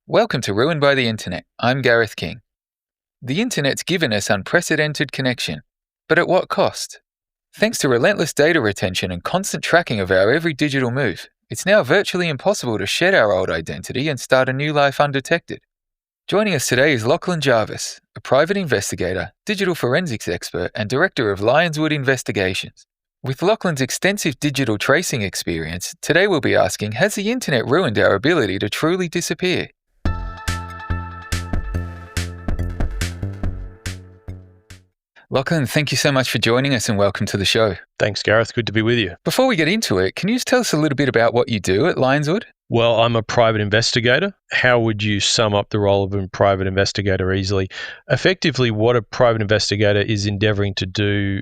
Welcome to Ruined by the Internet. I'm Gareth King. The Internet's given us unprecedented connection, but at what cost? Thanks to relentless data retention and constant tracking of our every digital move, it's now virtually impossible to shed our old identity and start a new life undetected. Joining us today is Lachlan Jarvis, a private investigator, digital forensics expert, and Director of Lyonswood Investigations. With Lachlan's extensive digital tracing experience, today we'll be asking, has the Internet ruined our ability to truly disappear? Lachlan, thank you so much for joining us and welcome to the show. Thanks, Gareth. Good to be with you. Before we get into it, can you just tell us a little bit about what you do at Lyonswood? Well, I'm a private investigator. How would you sum up the role of a private investigator easily? Effectively, what a private investigator is endeavoring to do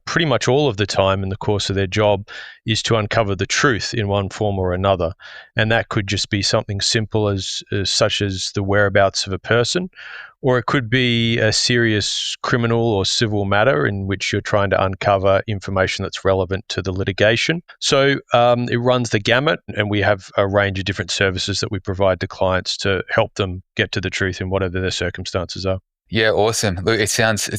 pretty much all of the time in the course of their job is to uncover the truth in one form or another. And that could just be something simple as such as the whereabouts of a person, or it could be a serious criminal or civil matter in which you're trying to uncover information that's relevant to the litigation. So it runs the gamut, and we have a range of different services that we provide to clients to help them get to the truth in whatever their circumstances are. Yeah, awesome. Look, it sounds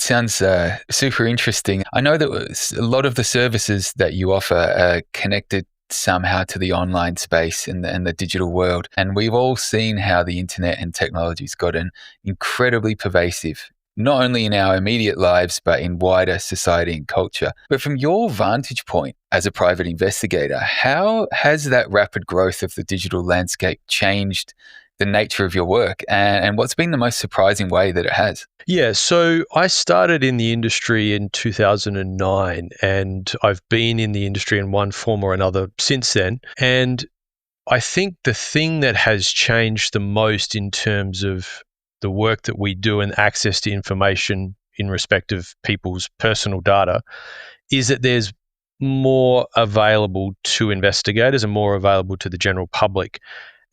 super interesting. I know that a lot of the services that you offer are connected somehow to the online space and the digital world. And we've all seen how the internet and technology's gotten incredibly pervasive, not only in our immediate lives, but in wider society and culture. But from your vantage point as a private investigator, how has that rapid growth of the digital landscape changed the nature of your work, and what's been the most surprising way that it has? Yeah, so I started in the industry in 2009, and I've been in the industry in one form or another since then. And I think the thing that has changed the most in terms of the work that we do and access to information in respect of people's personal data is that there's more available to investigators and more available to the general public.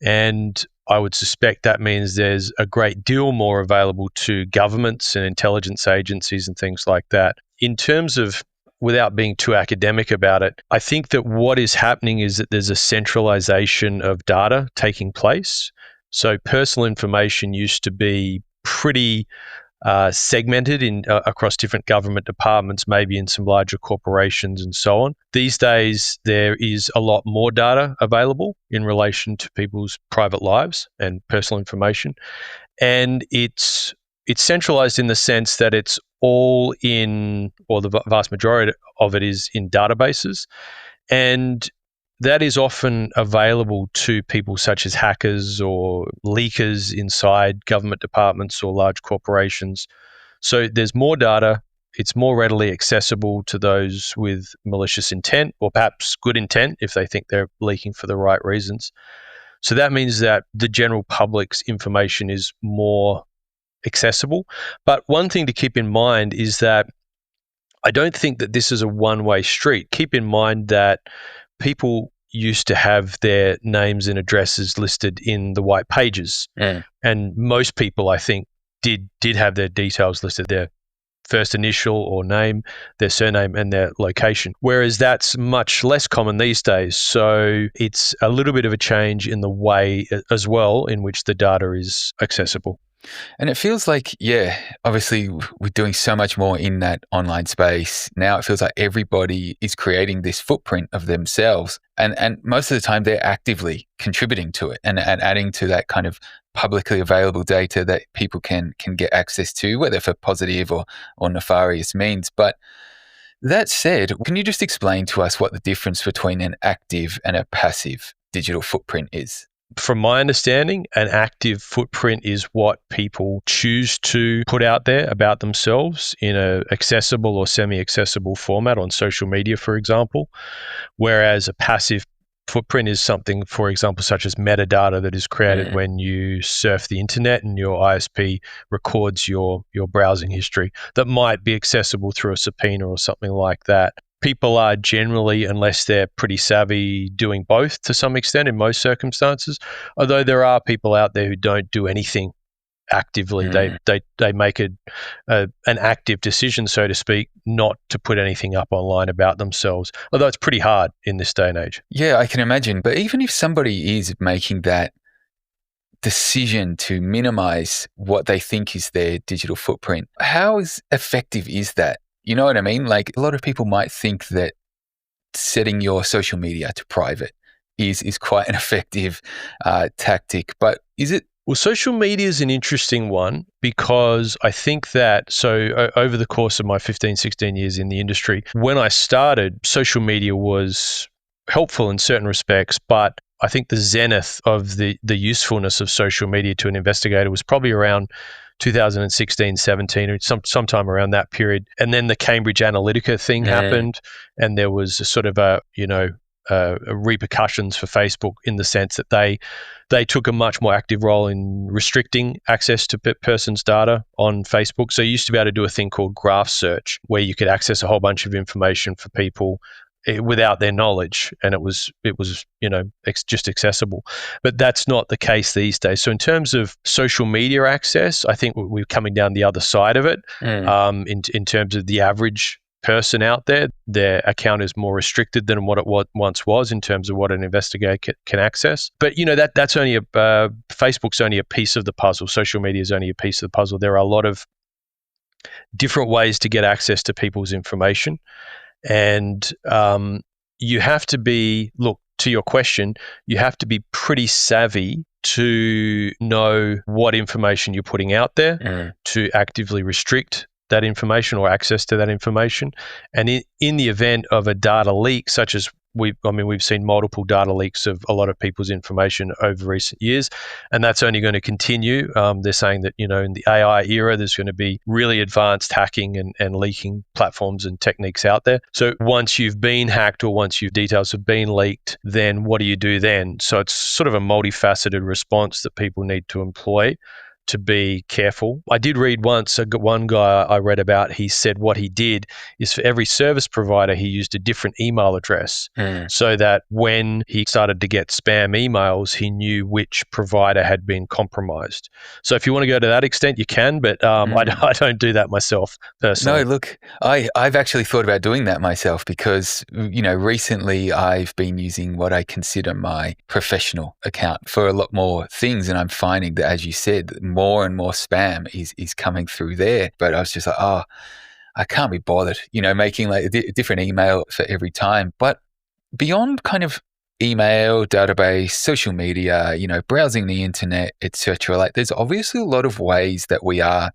And I would suspect that means there's a great deal more available to governments and intelligence agencies and things like that. In terms of, without being too academic about it, I think that what is happening is that there's a centralization of data taking place. So personal information used to be pretty segmented in across different government departments, maybe in some larger corporations and so on. These days, there is a lot more data available in relation to people's private lives and personal information. And it's centralized in the sense that it's all in, or the vast majority of it is in databases. And that is often available to people such as hackers or leakers inside government departments or large corporations. So there's more data. It's more readily accessible to those with malicious intent, or perhaps good intent if they think they're leaking for the right reasons. So that means that the general public's information is more accessible. But one thing to keep in mind is that I don't think that this is a one-way street. Keep in mind that people used to have their names and addresses listed in the white pages. And most people, I think, did have their details listed, their first initial or name, their surname, and their location. Whereas that's much less common these days. So it's a little bit of a change in the way as well in which the data is accessible. And it feels like, obviously we're doing so much more in that online space. Now it feels like everybody is creating this footprint of themselves. And most of the time they're actively contributing to it and adding to that kind of publicly available data that people can get access to, whether for positive or nefarious means. But that said, can you just explain to us what the difference between an active and a passive digital footprint is? From my understanding, an active footprint is what people choose to put out there about themselves in an accessible or semi-accessible format on social media, for example, whereas a passive footprint is something, for example, such as metadata that is created when you surf the internet and your ISP records your browsing history that might be accessible through a subpoena or something like that. People are generally, unless they're pretty savvy, doing both to some extent in most circumstances, although there are people out there who don't do anything actively. They make an active decision, so to speak, not to put anything up online about themselves, although it's pretty hard in this day and age. Yeah, I can imagine. But even if somebody is making that decision to minimize what they think is their digital footprint. How effective is that? You know what I mean? Like, a lot of people might think that setting your social media to private is quite an effective tactic, but is it? Well, social media is an interesting one because I think that, over the course of my 15, 16 years in the industry, when I started, social media was helpful in certain respects, but I think the zenith of the usefulness of social media to an investigator was probably around 2016, 17, or sometime around that period. And then the Cambridge Analytica thing happened, and there was a sort of repercussions for Facebook in the sense that they took a much more active role in restricting access to persons' data on Facebook. So you used to be able to do a thing called graph search, where you could access a whole bunch of information for people without their knowledge, and it was just accessible. But that's not the case these days. So in terms of social media access, I think we're coming down the other side of it. In terms of the average person out there, their account is more restricted than what it once was in terms of what an investigator can access. But that's only Facebook's only a piece of the puzzle. Social media is only a piece of the puzzle. There are a lot of different ways to get access to people's information, and you have to be, to your question, you have to be pretty savvy to know what information you're putting out there to actively restrict that information or access to that information. And in the event of a data leak, such as we've seen multiple data leaks of a lot of people's information over recent years, and that's only going to continue. They're saying that, in the AI era, there's going to be really advanced hacking and leaking platforms and techniques out there. So once you've been hacked or once your details have been leaked, then what do you do then? So it's sort of a multifaceted response that people need to employ to be careful. I did read once, one guy I read about, he said what he did is for every service provider, he used a different email address so that when he started to get spam emails, he knew which provider had been compromised. So if you want to go to that extent, you can, but I don't do that myself personally. No, look, I've actually thought about doing that myself because, recently I've been using what I consider my professional account for a lot more things. And I'm finding that, as you said, more and more spam is coming through there. But I was just like, I can't be bothered, making like a different email for every time. But beyond kind of email, database, social media, browsing the internet, etc., like there's obviously a lot of ways that we are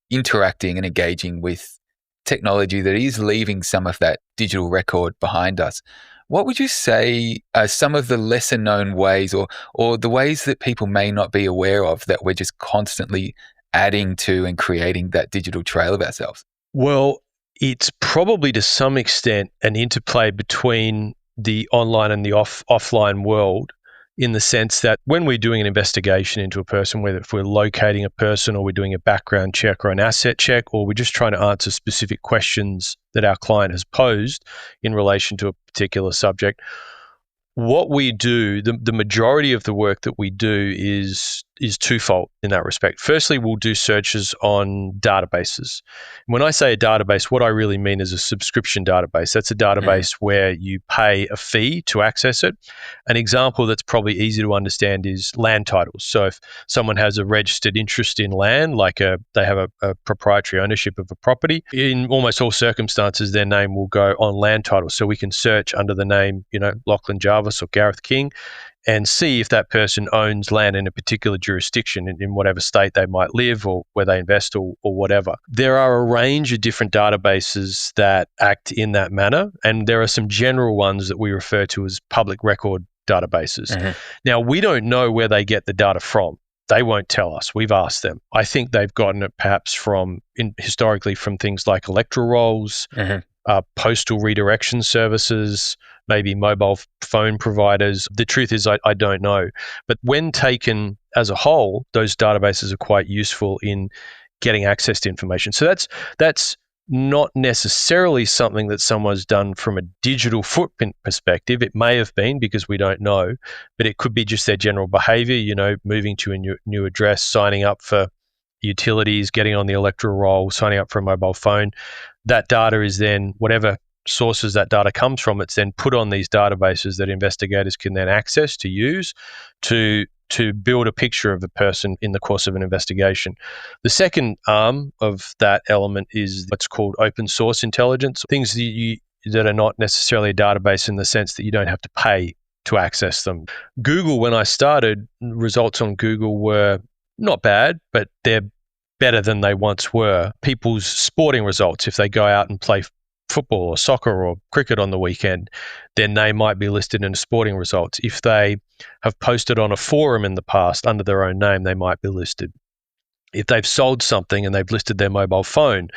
interacting and engaging with technology that is leaving some of that digital record behind us. What would you say are some of the lesser known ways or the ways that people may not be aware of that we're just constantly adding to and creating that digital trail of ourselves? Well, it's probably to some extent an interplay between the online and the offline world, in the sense that when we're doing an investigation into a person, whether if we're locating a person or we're doing a background check or an asset check, or we're just trying to answer specific questions that our client has posed in relation to a particular subject, what we do, the majority of the work that we do is twofold in that respect. Firstly, we'll do searches on databases. When I say a database, what I really mean is a subscription database. That's a database where you pay a fee to access it. An example that's probably easy to understand is land titles. So if someone has a registered interest in land, like they have a proprietary ownership of a property, in almost all circumstances, their name will go on land titles. So we can search under the name, Lachlan Jarvis or Gareth King, and see if that person owns land in a particular jurisdiction in whatever state they might live or where they invest or whatever. There are a range of different databases that act in that manner, and there are some general ones that we refer to as public record databases. Now, we don't know where they get the data from. They won't tell us. We've asked them. I think they've gotten it perhaps historically from things like electoral rolls, postal redirection services, maybe mobile phone providers. The truth is, I don't know. But when taken as a whole, those databases are quite useful in getting access to information. So that's not necessarily something that someone's done from a digital footprint perspective. It may have been, because we don't know, but it could be just their general behavior, moving to a new address, signing up for utilities, getting on the electoral roll, signing up for a mobile phone. That data is then, whatever sources that data comes from, it's then put on these databases that investigators can then access to use to to build a picture of a person in the course of an investigation. The second arm of that element is what's called open source intelligence, things that are not necessarily a database in the sense that you don't have to pay to access them. Google, when I started, results on Google were not bad, but they're better than they once were. People's sporting results, if they go out and play football or soccer or cricket on the weekend, their name might be listed in the sporting results. If they have posted on a forum in the past under their own name, they might be listed. If they've sold something and they've listed their mobile phone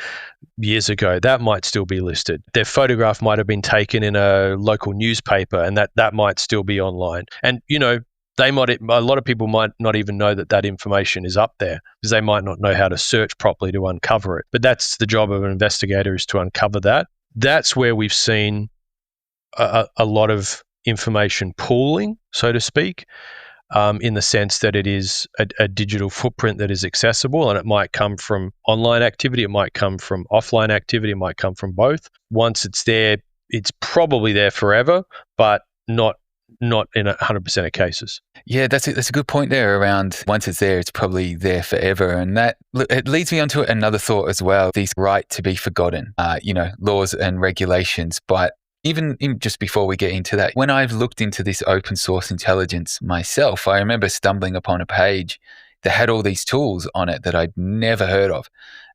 years ago, that might still be listed. Their photograph might have been taken in a local newspaper, and that might still be online. And, a lot of people might not even know that information is up there because they might not know how to search properly to uncover it. But that's the job of an investigator, is to uncover that. That's where we've seen a lot of information pooling, so to speak, in the sense that it is a digital footprint that is accessible, and it might come from online activity, it might come from offline activity, it might come from both. Once it's there, it's probably there forever, but not in 100% of cases. Yeah, that's a good point there around once it's there, it's probably there forever. And it leads me on to another thought as well, these right to be forgotten, laws and regulations. But even just before we get into that, when I've looked into this open source intelligence myself, I remember stumbling upon a page that had all these tools on it that I'd never heard of.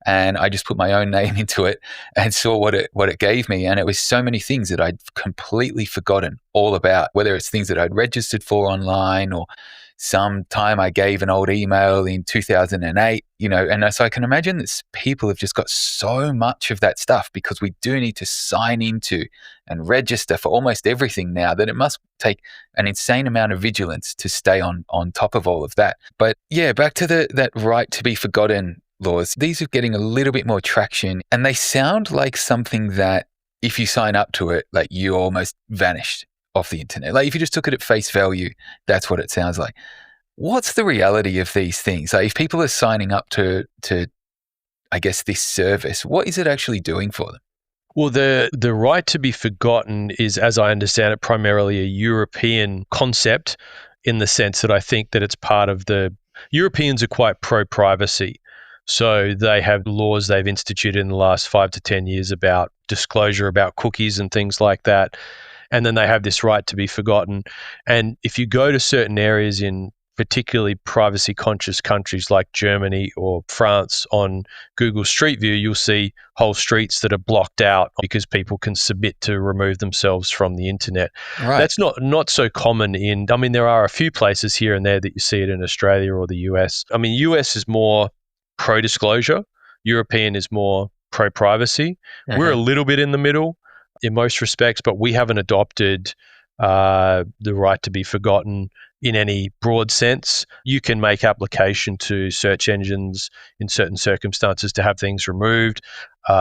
And I just put my own name into it and saw what it gave me. And it was so many things that I'd completely forgotten all about, whether it's things that I'd registered for online or some time I gave an old email in 2008, and so I can imagine that people have just got so much of that stuff because we do need to sign into and register for almost everything now that it must take an insane amount of vigilance to stay on top of all of that. But yeah, back to that right to be forgotten laws. These are getting a little bit more traction, and they sound like something that if you sign up to it, like you almost vanished off the internet. Like if you just took it at face value, that's what it sounds like. What's the reality of these things? Like if people are signing up to I guess this service, what is it actually doing for them? Well, the right to be forgotten is, as I understand it, primarily a European concept, in the sense that I think that it's part of Europeans are quite pro-privacy. So they have laws they've instituted in the last 5 to 10 years about disclosure, about cookies and things like that. And then they have this right to be forgotten. And if you go to certain areas in particularly privacy conscious countries like Germany or France on Google Street View, you'll see whole streets that are blocked out because people can submit to remove themselves from the internet. Right. That's not so common there are a few places here and there that you see it in Australia or the US. US is more pro-disclosure. European is more pro-privacy. Uh-huh. We're a little bit in the middle in most respects, but we haven't adopted the right to be forgotten in any broad sense. You can make application to search engines in certain circumstances to have things removed.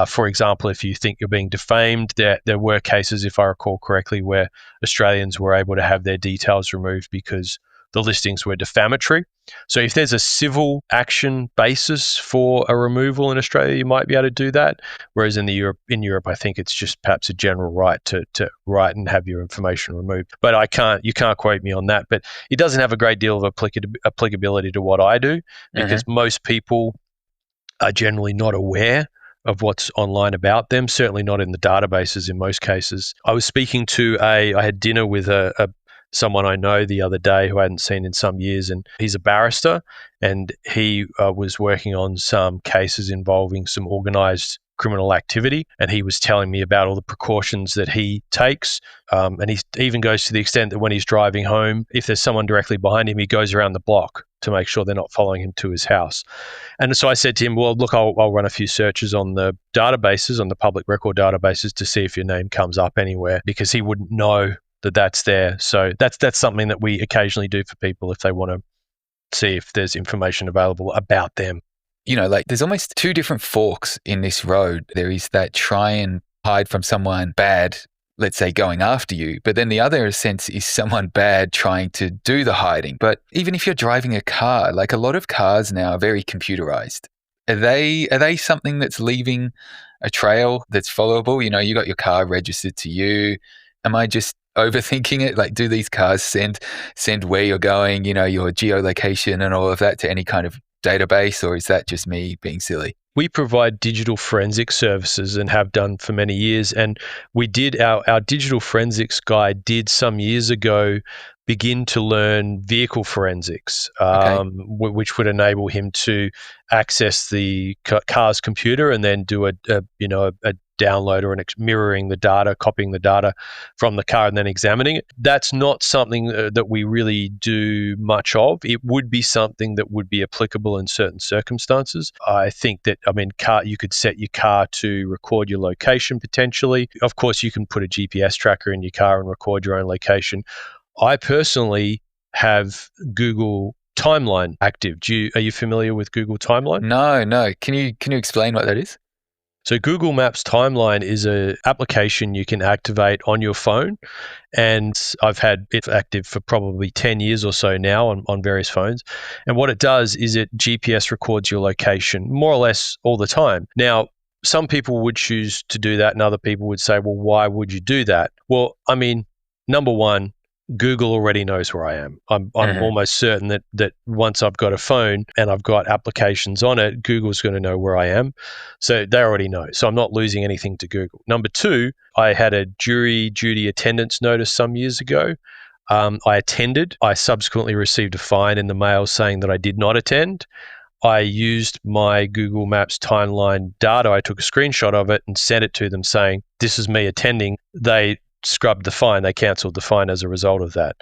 For example, if you think you're being defamed, there were cases, if I recall correctly, where Australians were able to have their details removed because the listings were defamatory. So if there's a civil action basis for a removal in Australia, you might be able to do that. Whereas in Europe, I think it's just perhaps a general right to write and have your information removed. But you can't quote me on that. But it doesn't have a great deal of applicability to what I do, because most people are generally not aware of what's online about them, certainly not in the databases in most cases. I was speaking to I had dinner with someone I know the other day who I hadn't seen in some years, and he's a barrister, and he was working on some cases involving some organised criminal activity, and he was telling me about all the precautions that he takes, and he even goes to the extent that when he's driving home, if there's someone directly behind him, he goes around the block to make sure they're not following him to his house. And so I said to him, well, look, I'll run a few searches on the databases, on the public record databases, to see if your name comes up anywhere, because he wouldn't know that's there. So that's something that we occasionally do for people if they want to see if there's information available about them. There's almost two different forks in this road. There is that try and hide from someone bad, let's say, going after you. But then the other sense is someone bad trying to do the hiding. But even if you're driving a car, like a lot of cars now are very computerized. Are they something that's leaving a trail that's followable? You got your car registered to you. Am I just overthinking it? Like, do these cars send where you're going, your geolocation and all of that to any kind of database, or is that just me being silly? We provide digital forensic services and have done for many years. And we did our digital forensics guy did some years ago begin to learn vehicle forensics, Okay. which would enable him to access the car's computer and then do a download or mirroring the data, copying the data from the car and then examining it. That's not something that we really do much of. It would be something that would be applicable in certain circumstances. I think that, you could set your car to record your location potentially. Of course, you can put a GPS tracker in your car and record your own location. I personally have Google Timeline active. Are you familiar with Google Timeline? No. Can you explain what that is? So Google Maps Timeline is an application you can activate on your phone, and I've had it active for probably 10 years or so now on various phones. And what it does is it GPS records your location more or less all the time. Now, some people would choose to do that, and other people would say, well, why would you do that? Well, number one, Google already knows where I am. I'm almost certain that once I've got a phone and I've got applications on it, Google's going to know where I am. So they already know. So I'm not losing anything to Google. Number two, I had a jury duty attendance notice some years ago. I attended. I subsequently received a fine in the mail saying that I did not attend. I used my Google Maps timeline data. I took a screenshot of it and sent it to them saying, this is me attending. They scrubbed the fine. They cancelled the fine as a result of that.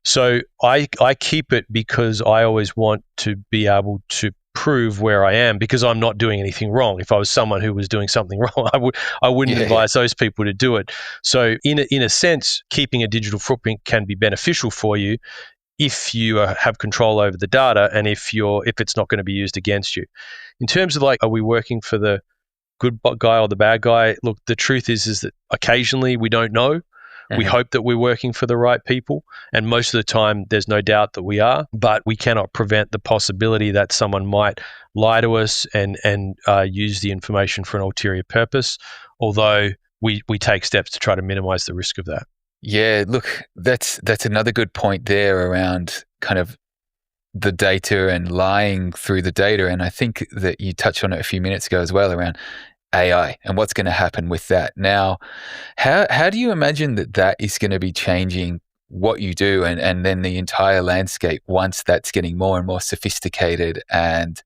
So I keep it because I always want to be able to prove where I am because I'm not doing anything wrong. If I was someone who was doing something wrong, I wouldn't advise those people to do it. So in a sense, keeping a digital footprint can be beneficial for you if you have control over the data and if it's not going to be used against you. In terms of are we working for the good guy or the bad guy? Look, the truth is that occasionally we don't know. We hope that we're working for the right people. And most of the time, there's no doubt that we are. But we cannot prevent the possibility that someone might lie to us and use the information for an ulterior purpose, although we take steps to try to minimize the risk of that. Yeah, look, that's another good point there around kind of the data and lying through the data. And I think that you touched on it a few minutes ago as well around AI and what's going to happen with that. Now, how do you imagine that is going to be changing what you do and then the entire landscape once that's getting more and more sophisticated and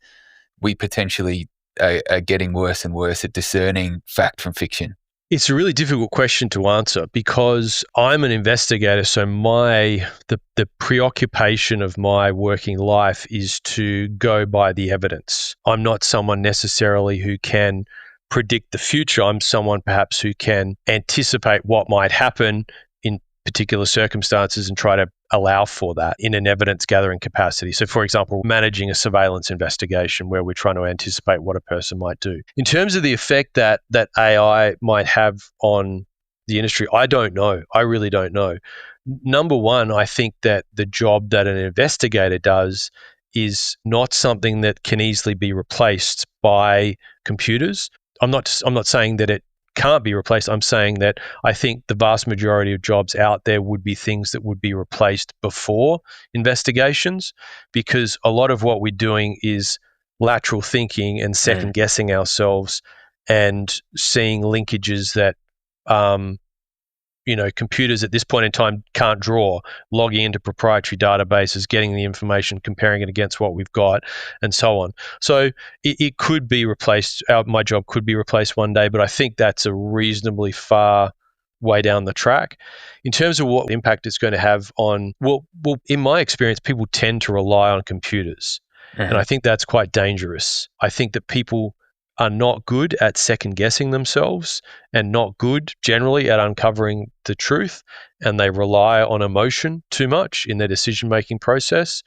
we potentially are getting worse and worse at discerning fact from fiction? It's a really difficult question to answer because I'm an investigator. So the preoccupation of my working life is to go by the evidence. I'm not someone necessarily who can predict the future. I'm someone perhaps who can anticipate what might happen in particular circumstances and try to allow for that in an evidence gathering capacity. So, for example, managing a surveillance investigation where we're trying to anticipate what a person might do. In terms of the effect that AI might have on the industry, I don't know. I really don't know. Number one, I think that the job that an investigator does is not something that can easily be replaced by computers. I'm not saying that it can't be replaced. I'm saying that I think the vast majority of jobs out there would be things that would be replaced before investigations, because a lot of what we're doing is lateral thinking and second guessing ourselves and seeing linkages that computers at this point in time can't draw, logging into proprietary databases, getting the information, comparing it against what we've got, and so on. So it could be replaced. My job could be replaced one day, but I think that's a reasonably far way down the track. In terms of what impact it's going to have on, well, in my experience, people tend to rely on computers. And I think that's quite dangerous. I think that people are not good at second guessing themselves and not good generally at uncovering the truth, and they rely on emotion too much in their decision-making process.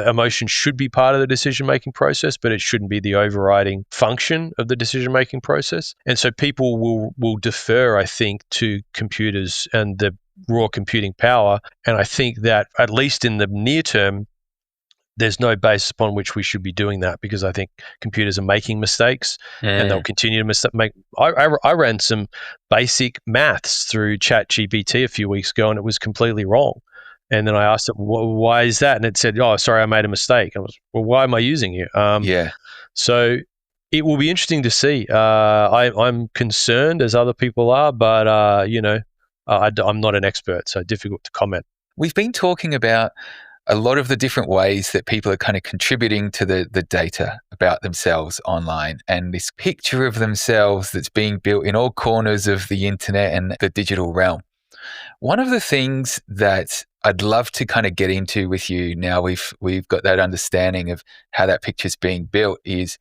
Emotion should be part of the decision-making process, but it shouldn't be the overriding function of the decision-making process. And so people will defer, I think, to computers and the raw computing power. And I think that at least in the near term, there's no basis upon which we should be doing that, because I think computers are making mistakes and they'll continue to make. I ran some basic maths through ChatGPT a few weeks ago and it was completely wrong. And then I asked it, why is that? And it said, oh, sorry, I made a mistake. I was, well, why am I using it? Yeah. So it will be interesting to see. I'm concerned, as other people are, but, I'm not an expert, so difficult to comment. We've been talking about a lot of the different ways that people are kind of contributing to the data about themselves online, and this picture of themselves that's being built in all corners of the internet and the digital realm. One of the things that I'd love to kind of get into with you now we've got that understanding of how that picture's being built is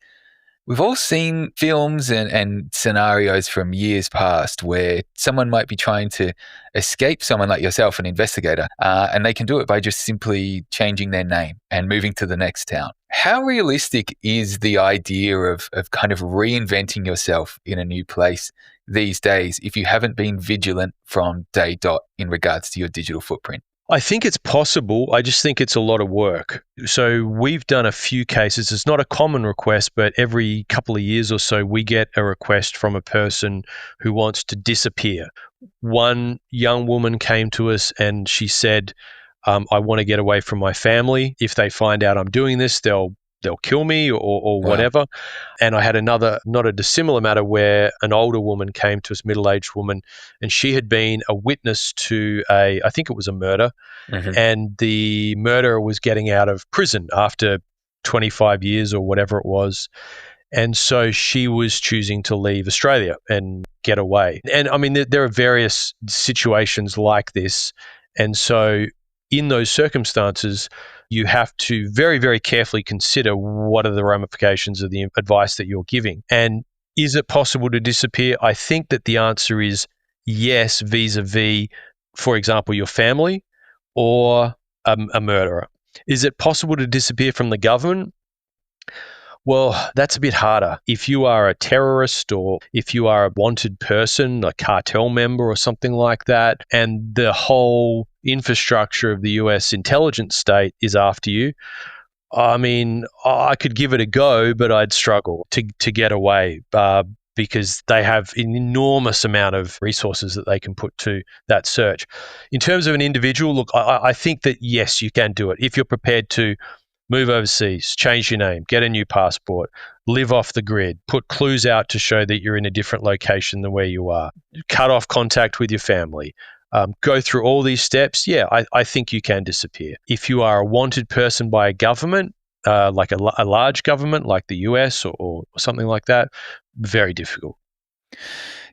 we've all seen films and scenarios from years past where someone might be trying to escape someone like yourself, an investigator, and they can do it by just simply changing their name and moving to the next town. How realistic is the idea of kind of reinventing yourself in a new place these days if you haven't been vigilant from day dot in regards to your digital footprint? I think it's possible. I just think it's a lot of work. So we've done a few cases. It's not a common request, but every couple of years or so, we get a request from a person who wants to disappear. One young woman came to us and she said, I want to get away from my family. If they find out I'm doing this, they'll kill me or Wow. whatever. And I had another, not a dissimilar matter, where an older woman came to us, middle-aged woman, and she had been a witness to I think it was a murder, and the murderer was getting out of prison after 25 years or whatever it was. And so she was choosing to leave Australia and get away. And I mean, there are various situations like this. And so in those circumstances, you have to very, very carefully consider what are the ramifications of the advice that you're giving. And is it possible to disappear? I think that the answer is yes, vis-a-vis, for example, your family or a murderer. Is it possible to disappear from the government? Well, that's a bit harder. If you are a terrorist or if you are a wanted person, a cartel member or something like that, and the whole infrastructure of the US intelligence state is after you, I mean, I could give it a go, but I'd struggle to get away because they have an enormous amount of resources that they can put to that search. In terms of an individual, look, I think that yes, you can do it if you're prepared to move overseas, change your name, get a new passport, live off the grid, put clues out to show that you're in a different location than where you are, cut off contact with your family, go through all these steps. Yeah, I think you can disappear. If you are a wanted person by a government, like a large government like the US or something like that, very difficult.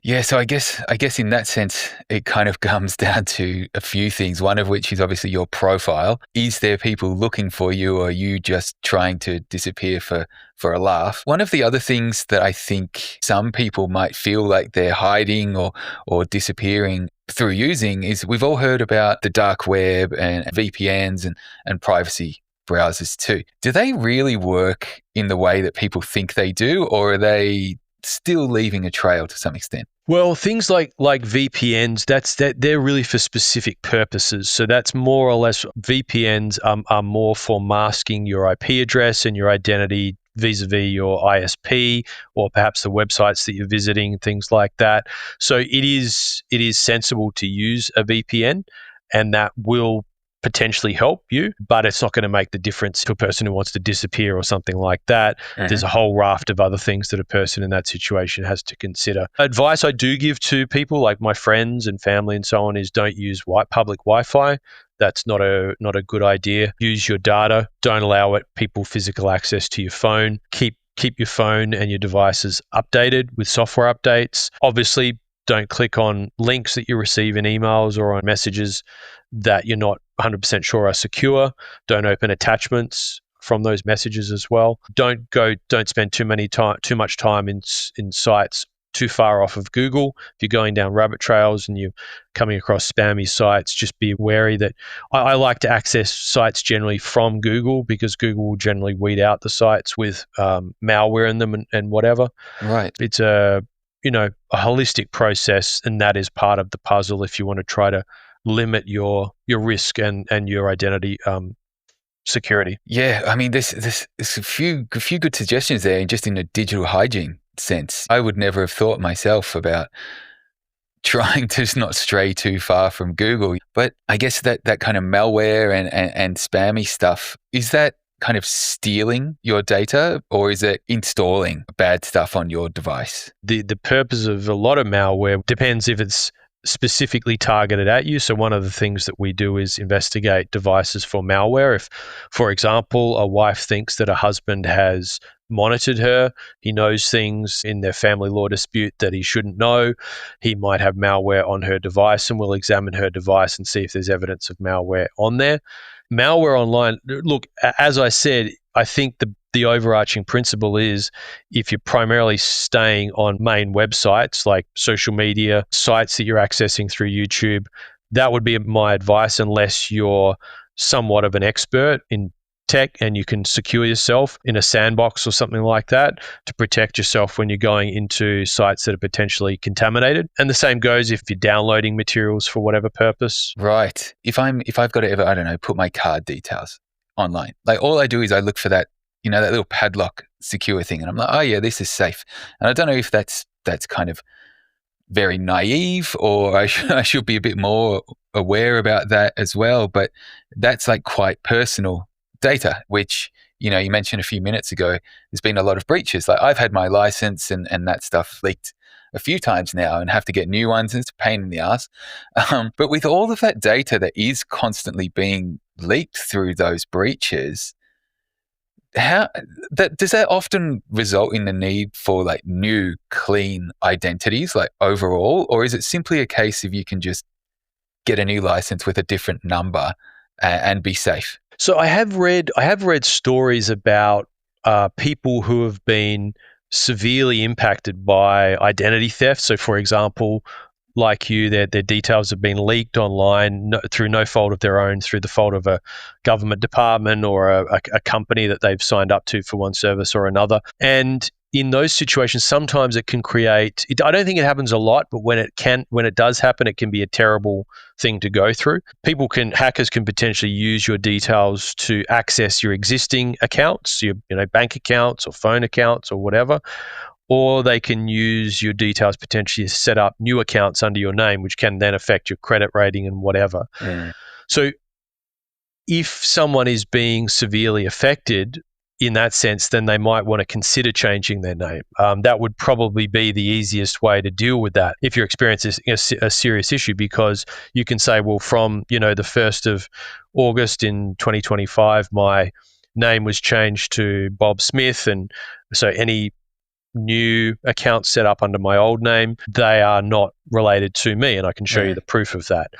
Yeah, so I guess in that sense, it kind of comes down to a few things. One of which is obviously your profile. Is there people looking for you, or are you just trying to disappear for a laugh? One of the other things that I think some people might feel like they're hiding or disappearing through using is we've all heard about the dark web and VPNs and privacy browsers too. Do they really work in the way that people think they do, or are they still leaving a trail to some extent? Well, things like VPNs, they're really for specific purposes. So that's more or less VPNs are more for masking your IP address and your identity vis-a-vis your ISP or perhaps the websites that you're visiting, things like that. So it is sensible to use a VPN, and that will potentially help you, but it's not going to make the difference to a person who wants to disappear or something like that. There's a whole raft of other things that a person in that situation has to consider. Advice I do give to people like my friends and family and so on is don't use public Wi-Fi. That's not a good idea. Use your data. Don't allow people physical access to your phone. Keep your phone and your devices updated with software updates. Obviously, don't click on links that you receive in emails or on messages that you're not 100% sure are secure. Don't open attachments from those messages as well. Don't spend too much time in sites too far off of Google. If you're going down rabbit trails and you're coming across spammy sites, just be wary that I like to access sites generally from Google, because Google will generally weed out the sites with malware in them and whatever. Right. It's a holistic process, and that is part of the puzzle if you want to try to limit your risk and your identity security. Yeah, I mean, there's a few good suggestions there, just in a digital hygiene sense. I would never have thought myself about trying to not stray too far from Google. But I guess that kind of malware and spammy stuff, is that kind of stealing your data, or is it installing bad stuff on your device? The purpose of a lot of malware depends if it's specifically targeted at you. So one of the things that we do is investigate devices for malware. If, for example, a wife thinks that a husband has monitored her, he knows things in their family law dispute that he shouldn't know, he might have malware on her device, and we'll examine her device and see if there's evidence of malware on there. Malware online, look, as I said, I think the overarching principle is, if you're primarily staying on main websites like social media, sites that you're accessing through YouTube, that would be my advice, unless you're somewhat of an expert in tech and you can secure yourself in a sandbox or something like that to protect yourself when you're going into sites that are potentially contaminated. And the same goes if you're downloading materials for whatever purpose. Right. If I've got to ever, I don't know, put my card details online, like all I do is I look for that, that little padlock secure thing, and I'm like, oh yeah, this is safe. And I don't know if that's kind of very naive, or I should be a bit more aware about that as well. But that's like quite personal data, which, you mentioned a few minutes ago, there's been a lot of breaches. Like I've had my license and that stuff leaked a few times now and have to get new ones, and it's a pain in the ass. But with all of that data that is constantly being leaked through those breaches, does that often result in the need for like new clean identities, like overall, or is it simply a case of you can just get a new license with a different number and be safe? So I have read stories about people who have been severely impacted by identity theft. So, for example, like you, their details have been leaked online through no fault of their own, through the fault of a government department or a company that they've signed up to for one service or another. And in those situations, sometimes it can create, I don't think it happens a lot, but when it does happen, it can be a terrible thing to go through. Hackers can potentially use your details to access your existing accounts, your bank accounts or phone accounts or whatever, or they can use your details potentially to set up new accounts under your name, which can then affect your credit rating and whatever. Mm. So if someone is being severely affected in that sense, then they might want to consider changing their name. That would probably be the easiest way to deal with that if you're experiencing a serious issue, because you can say, well, from the 1st of August in 2025, my name was changed to Bob Smith, and so any new accounts set up under my old name, they are not related to me, and I can show you the proof of that.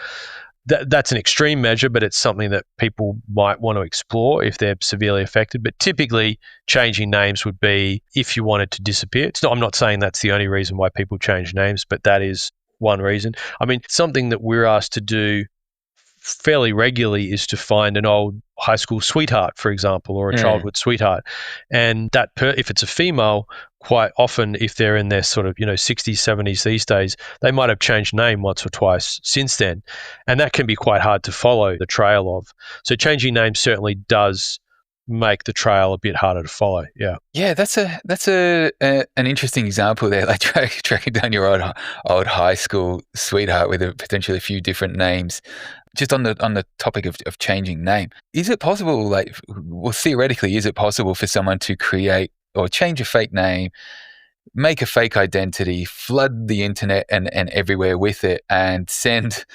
That's an extreme measure, but it's something that people might want to explore if they're severely affected. But typically, changing names would be if you wanted to disappear. I'm not saying that's the only reason why people change names, but that is one reason. I mean, something that we're asked to do fairly regularly is to find an old high school sweetheart, for example, or a childhood sweetheart. And if it's a female, quite often, if they're in their sort of 60s, 70s these days, they might have changed name once or twice since then. And that can be quite hard to follow the trail of. So changing names certainly does make the trail a bit harder to follow. Yeah, that's an interesting example there, like tracking down your old high school sweetheart with potentially a few different names. Just on the topic of changing name, is it possible, theoretically, is it possible for someone to create or change a fake name, make a fake identity, flood the internet and everywhere with it, and send,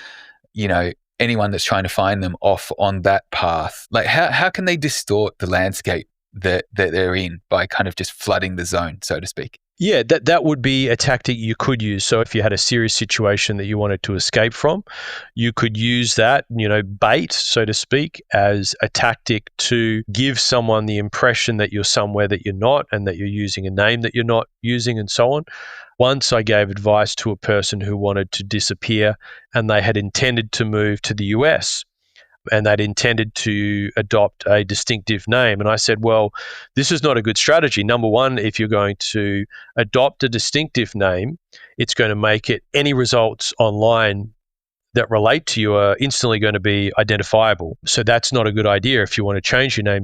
anyone that's trying to find them off on that path? Like, how can they distort the landscape that they're in by kind of just flooding the zone, so to speak? Yeah, that would be a tactic you could use. So if you had a serious situation that you wanted to escape from, you could use that, bait, so to speak, as a tactic to give someone the impression that you're somewhere that you're not, and that you're using a name that you're not using, and so on. Once I gave advice to a person who wanted to disappear, and they had intended to move to the US, and they'd intended to adopt a distinctive name. And I said, well, this is not a good strategy. Number one, if you're going to adopt a distinctive name, it's going to make it, any results online that relate to you are instantly going to be identifiable. So that's not a good idea. If you want to change your name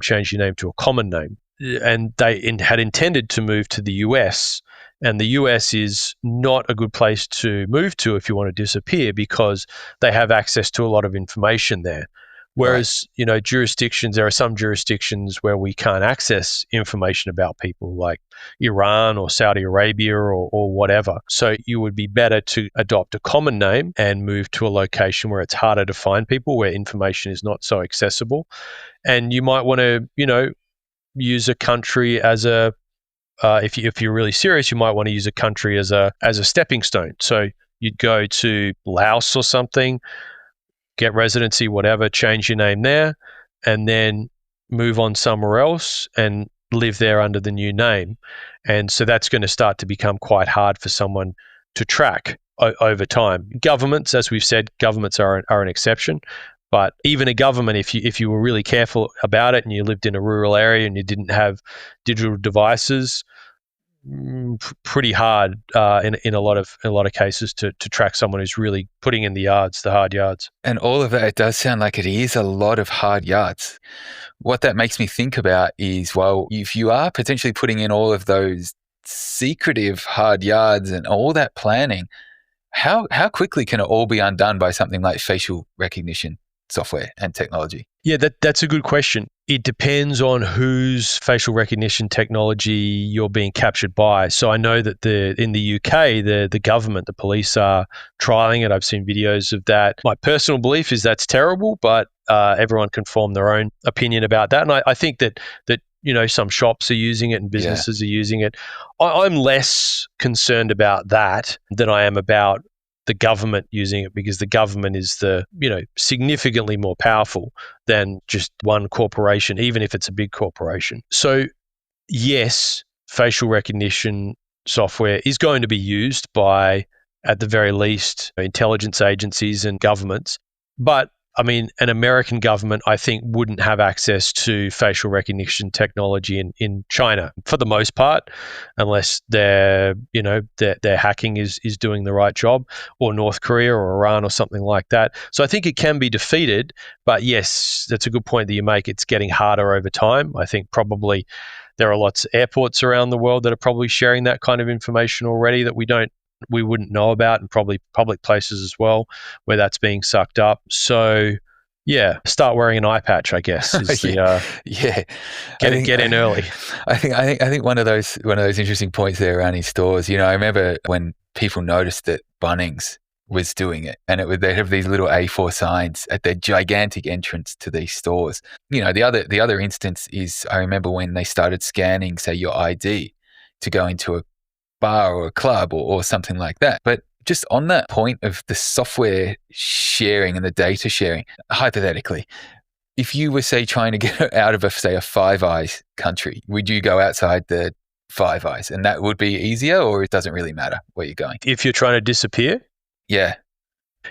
to a common name. And they had intended to move to the US, and the US is not a good place to move to if you want to disappear, because they have access to a lot of information there. Whereas, jurisdictions, there are some jurisdictions where we can't access information about people, like Iran or Saudi Arabia or whatever. So you would be better to adopt a common name and move to a location where it's harder to find people, where information is not so accessible. And you might want to, use a country as a if you're really serious, you might want to use a country as a stepping stone. So you'd go to Laos or something, get residency, whatever, change your name there, and then move on somewhere else and live there under the new name. And so that's going to start to become quite hard for someone to track over time. Governments, as we've said, governments are an exception. But even a government, if you were really careful about it and you lived in a rural area and you didn't have digital devices, pretty hard in a lot of cases to track someone who's really putting in the hard yards. And all of that, it does sound like it is a lot of hard yards. What that makes me think about is, well, if you are potentially putting in all of those secretive hard yards and all that planning, how quickly can it all be undone by something like facial recognition software and technology? Yeah, that's a good question. It depends on whose facial recognition technology you're being captured by. So I know that in the UK, the government, the police are trialing it. I've seen videos of that. My personal belief is that's terrible, but everyone can form their own opinion about that. And I think that some shops are using it and businesses are using it. I'm less concerned about that than I am about the government using it, because the government is significantly more powerful than just one corporation, even if it's a big corporation. So yes, facial recognition software is going to be used by, at the very least, intelligence agencies and governments. But I mean, an American government, I think, wouldn't have access to facial recognition technology in China for the most part, unless their hacking is doing the right job, or North Korea or Iran or something like that. So I think it can be defeated, but yes, that's a good point that you make. It's getting harder over time. I think probably there are lots of airports around the world that are probably sharing that kind of information already that we wouldn't know about, and probably public places as well where that's being sucked up. So yeah, start wearing an eye patch, I guess. Is get in early. I think one of those interesting points there around in stores. I remember when people noticed that Bunnings was doing it, and they'd have these little A4 signs at their gigantic entrance to these stores. The other instance is, I remember when they started scanning, say, your ID to go into a bar or a club or something like that. But just on that point of the software sharing and the data sharing, hypothetically, if you were, say, trying to get out of a Five Eyes country, would you go outside the Five Eyes and that would be easier, or it doesn't really matter where you're going? If you're trying to disappear? Yeah.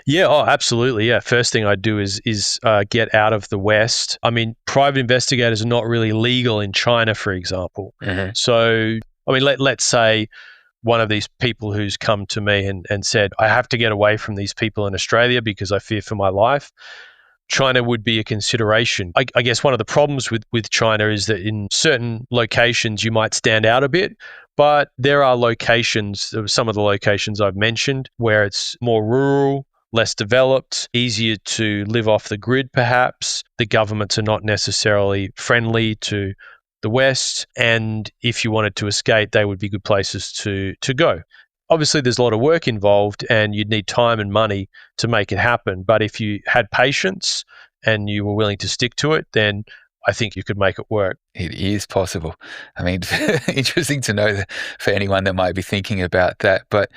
Yeah, absolutely. Yeah. First thing I'd do is get out of the West. I mean, private investigators are not really legal in China, for example. Mm-hmm. So, I mean, let's say one of these people who's come to me and said, I have to get away from these people in Australia because I fear for my life. China would be a consideration. I guess one of the problems with China is that in certain locations you might stand out a bit, but there are locations, some of the locations I've mentioned, where it's more rural, less developed, easier to live off the grid perhaps. The governments are not necessarily friendly to the West, and if you wanted to escape, they would be good places to go. Obviously, there's a lot of work involved and you'd need time and money to make it happen. But if you had patience and you were willing to stick to it, then I think you could make it work. It is possible. I mean, interesting to know that for anyone that might be thinking about that. But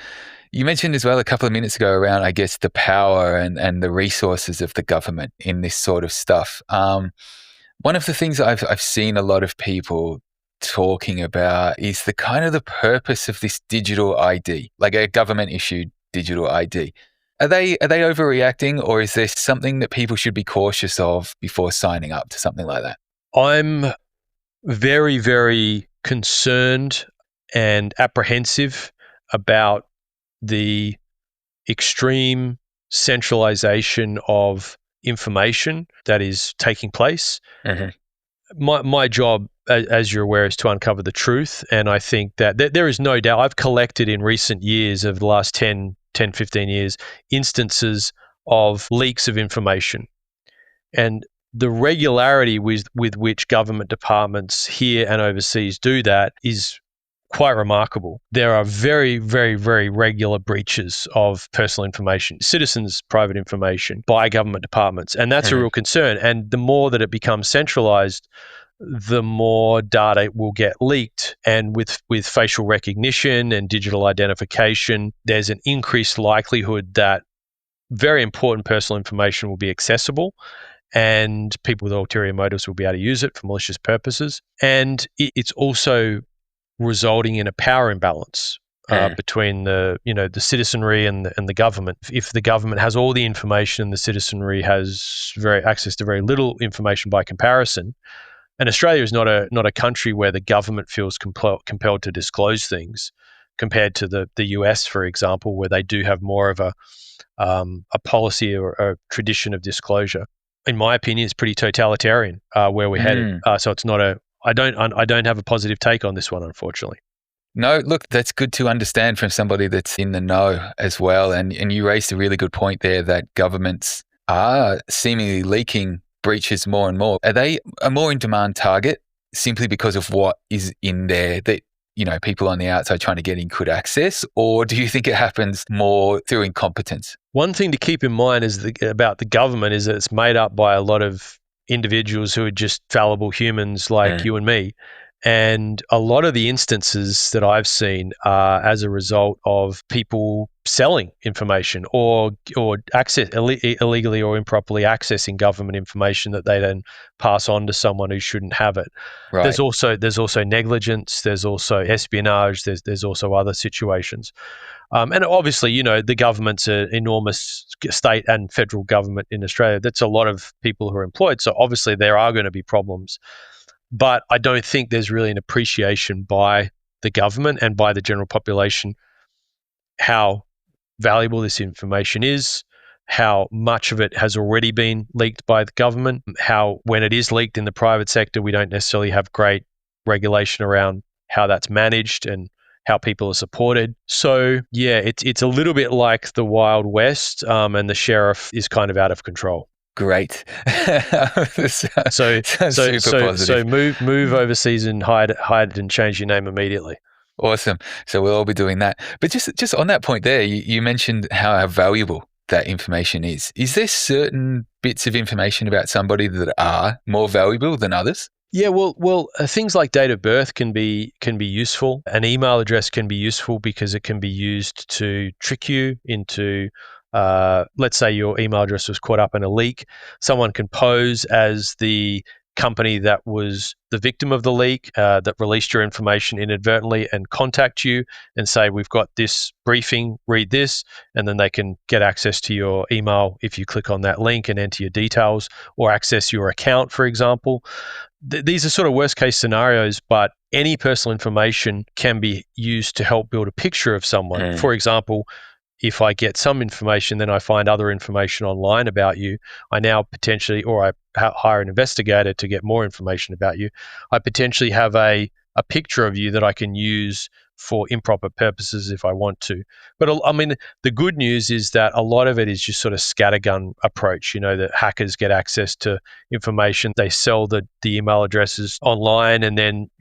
you mentioned as well a couple of minutes ago around, I guess, the power and the resources of the government in this sort of stuff. One of the things I've seen a lot of people talking about is the kind of the purpose of this digital ID, like a government issued digital ID. Are they overreacting, or is there something that people should be cautious of before signing up to something like that? I'm very, very concerned and apprehensive about the extreme centralization of information that is taking place. My job, as you're aware, is to uncover the truth. And I think that there is no doubt, I've collected in recent years, of the last 15 years, instances of leaks of information. And the regularity with which government departments here and overseas do that is quite remarkable. There are very, very, very regular breaches of personal information, citizens' private information by government departments. And that's a real concern. And the more that it becomes centralized, the more data will get leaked. And with facial recognition and digital identification, there's an increased likelihood that very important personal information will be accessible, and people with ulterior motives will be able to use it for malicious purposes. And it's also resulting in a power imbalance between the citizenry and the government. If the government has all the information, the citizenry has access to very little information by comparison. And Australia is not a country where the government feels compelled to disclose things, compared to the US, for example, where they do have more of a policy or a tradition of disclosure. In my opinion, it's pretty totalitarian where we're headed. So it's not I don't have a positive take on this one, unfortunately. No, look, that's good to understand from somebody that's in the know as well. And you raised a really good point there that governments are seemingly leaking breaches more and more. Are they a more in-demand target simply because of what is in there that, people on the outside trying to get in could access? Or do you think it happens more through incompetence? One thing to keep in mind about the government is that it's made up by a lot of individuals who are just fallible humans like you and me. And a lot of the instances that I've seen are as a result of people selling information or illegally or improperly accessing government information that they then pass on to someone who shouldn't have it. Right. There's also negligence. There's also espionage. There's also other situations. And obviously, the government's an enormous state and federal government in Australia. That's a lot of people who are employed. So obviously there are going to be problems. But I don't think there's really an appreciation by the government and by the general population how valuable this information is, how much of it has already been leaked by the government, how when it is leaked in the private sector, we don't necessarily have great regulation around how that's managed and how people are supported. So yeah, it's a little bit like the Wild West, and the sheriff is kind of out of control. Great. So move overseas and hide and change your name immediately. Awesome. So we'll all be doing that. But just on that point there, you mentioned how valuable that information is. Is there certain bits of information about somebody that are more valuable than others? Yeah, well, things like date of birth can be useful. An email address can be useful because it can be used to trick you into, let's say your email address was caught up in a leak. Someone can pose as the company that was the victim of the leak, that released your information inadvertently, and contact you and say, we've got this briefing, read this, and then they can get access to your email if you click on that link and enter your details, or access your account, for example. These are sort of worst case scenarios, but any personal information can be used to help build a picture of someone. For example, if I get some information, then I find other information online about you, I now potentially, or I hire an investigator to get more information about you, I potentially have a picture of you that I can use for improper purposes if I want to. But I mean, the good news is that a lot of it is just sort of scattergun approach, that hackers get access to information. They sell the email addresses online, and then,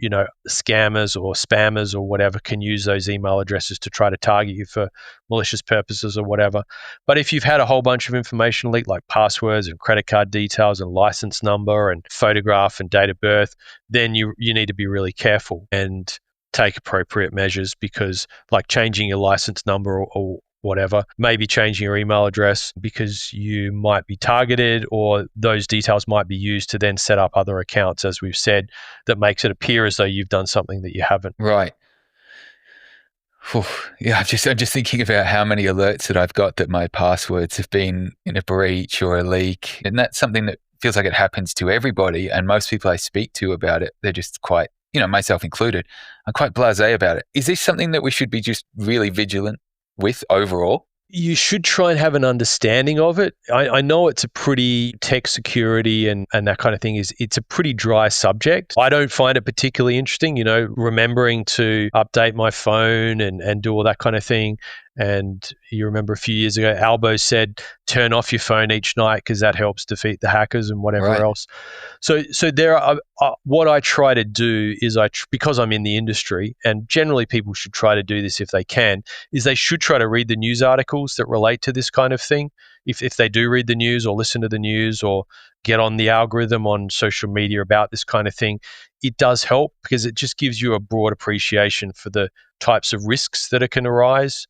scammers or spammers or whatever can use those email addresses to try to target you for malicious purposes or whatever. But if you've had a whole bunch of information leaked, like passwords and credit card details and license number and photograph and date of birth, then you need to be really careful and take appropriate measures, because like changing your license number or whatever, maybe changing your email address, because you might be targeted, or those details might be used to then set up other accounts, as we've said, that makes it appear as though you've done something that you haven't. Right. Yeah, I'm just thinking about how many alerts that I've got that my passwords have been in a breach or a leak. And that's something that feels like it happens to everybody. And most people I speak to about it, they're just quite, myself included, I'm quite blasé about it. Is this something that we should be just really vigilant with overall? You should try and have an understanding of it. I know it's a pretty tech security and that kind of thing it's a pretty dry subject. I don't find it particularly interesting, remembering to update my phone and do all that kind of thing. And you remember a few years ago, Albo said, turn off your phone each night because that helps defeat the hackers and whatever else. So there are, what I try to do is because I'm in the industry, and generally people should try to do this if they can, is they should try to read the news articles that relate to this kind of thing. If they do read the news or listen to the news or get on the algorithm on social media about this kind of thing, it does help because it just gives you a broad appreciation for the types of risks that can arise.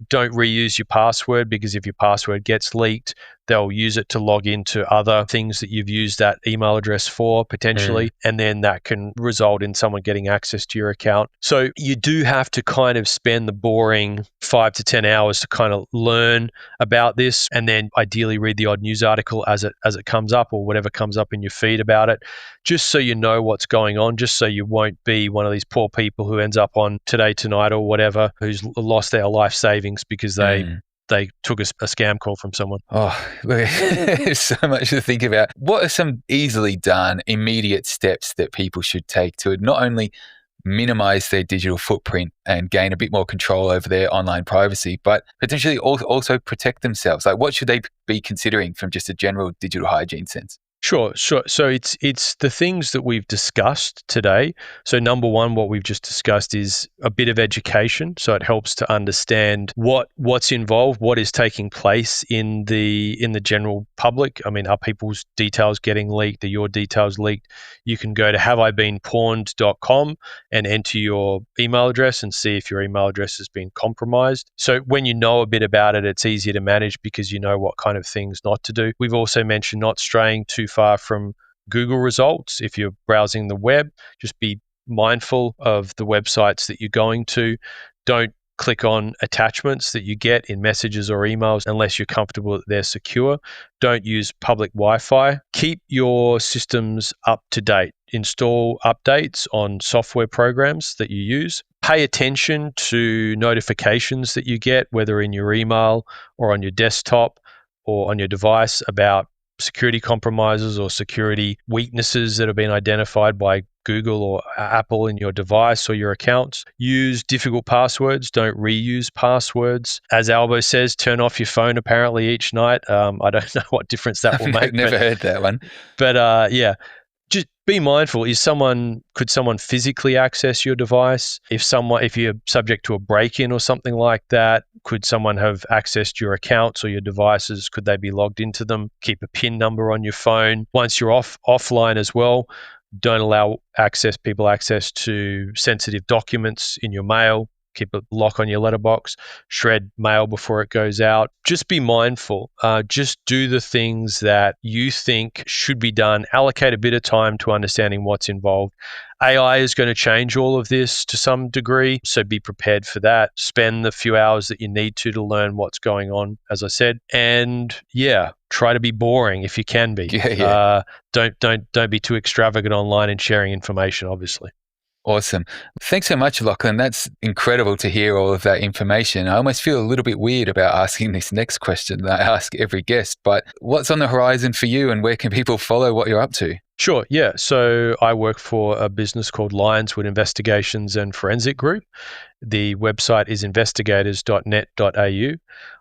Don't reuse your password, because if your password gets leaked, they'll use it to log into other things that you've used that email address for potentially, and then that can result in someone getting access to your account. So you do have to kind of spend the boring 5 to 10 hours to kind of learn about this, and then ideally read the odd news article as it comes up, or whatever comes up in your feed about it, just so you know what's going on, just so you won't be one of these poor people who ends up on Today Tonight or whatever, who's lost their life savings because they took a scam call from someone. Oh, look, there's so much to think about. What are some easily done, immediate steps that people should take to not only minimize their digital footprint and gain a bit more control over their online privacy, but potentially also protect themselves? Like, what should they be considering from just a general digital hygiene sense? Sure. So it's the things that we've discussed today. So number one, what we've just discussed is a bit of education. So it helps to understand what's involved, what is taking place in the general public. I mean, are people's details getting leaked? Are your details leaked? You can go to haveibeenpawned.com and enter your email address and see if your email address has been compromised. So when you know a bit about it, it's easier to manage because you know what kind of things not to do. We've also mentioned not straying too far from Google results. If you're browsing the web, just be mindful of the websites that you're going to. Don't click on attachments that you get in messages or emails unless you're comfortable that they're secure. Don't use public Wi-Fi. Keep your systems up to date. Install updates on software programs that you use. Pay attention to notifications that you get, whether in your email or on your desktop or on your device, about security compromises or security weaknesses that have been identified by Google or Apple in your device or your accounts. Use difficult passwords. Don't reuse passwords. As Albo says, turn off your phone apparently each night. I don't know what difference that will make. I've never heard that one. But yeah, just be mindful. Could someone physically access your device? If you're subject to a break-in or something like that, could someone have accessed your accounts or your devices? Could they be logged into them? Keep a PIN number on your phone. Once you're offline as well, don't allow people access to sensitive documents in your mail. Keep a lock on your letterbox. Shred mail before it goes out. Just be mindful. Just do the things that you think should be done. Allocate a bit of time to understanding what's involved. AI is going to change all of this to some degree, so be prepared for that. Spend the few hours that you need to learn what's going on, as I said. And yeah, try to be boring if you can be. Yeah. Don't be too extravagant online in sharing information, obviously. Awesome. Thanks so much, Lachlan. That's incredible to hear all of that information. I almost feel a little bit weird about asking this next question that I ask every guest, but what's on the horizon for you and where can people follow what you're up to? Sure, yeah. So I work for a business called Lyonswood Investigations and Forensic Group. The website is investigators.net.au.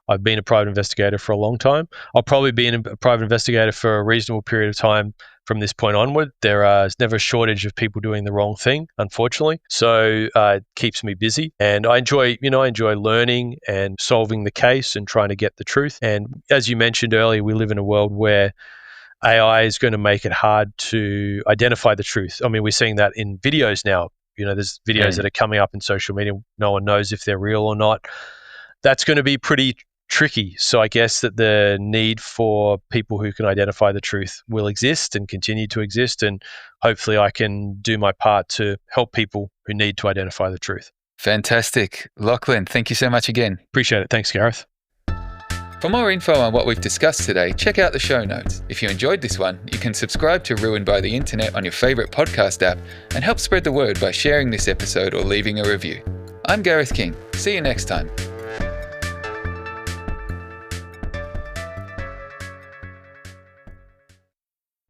I've been a private investigator for a long time. I'll probably be a private investigator for a reasonable period of time from this point onward. There's never a shortage of people doing the wrong thing, unfortunately. So it keeps me busy, and I enjoy learning and solving the case and trying to get the truth. And as you mentioned earlier, we live in a world where AI is going to make it hard to identify the truth. I mean, we're seeing that in videos now. There's videos that are coming up in social media. No one knows if they're real or not. That's going to be pretty tricky. So I guess that the need for people who can identify the truth will exist and continue to exist. And hopefully I can do my part to help people who need to identify the truth. Fantastic. Lachlan, thank you so much again. Appreciate it. Thanks, Gareth. For more info on what we've discussed today, check out the show notes. If you enjoyed this one, you can subscribe to Ruined by the Internet on your favorite podcast app and help spread the word by sharing this episode or leaving a review. I'm Gareth King. See you next time.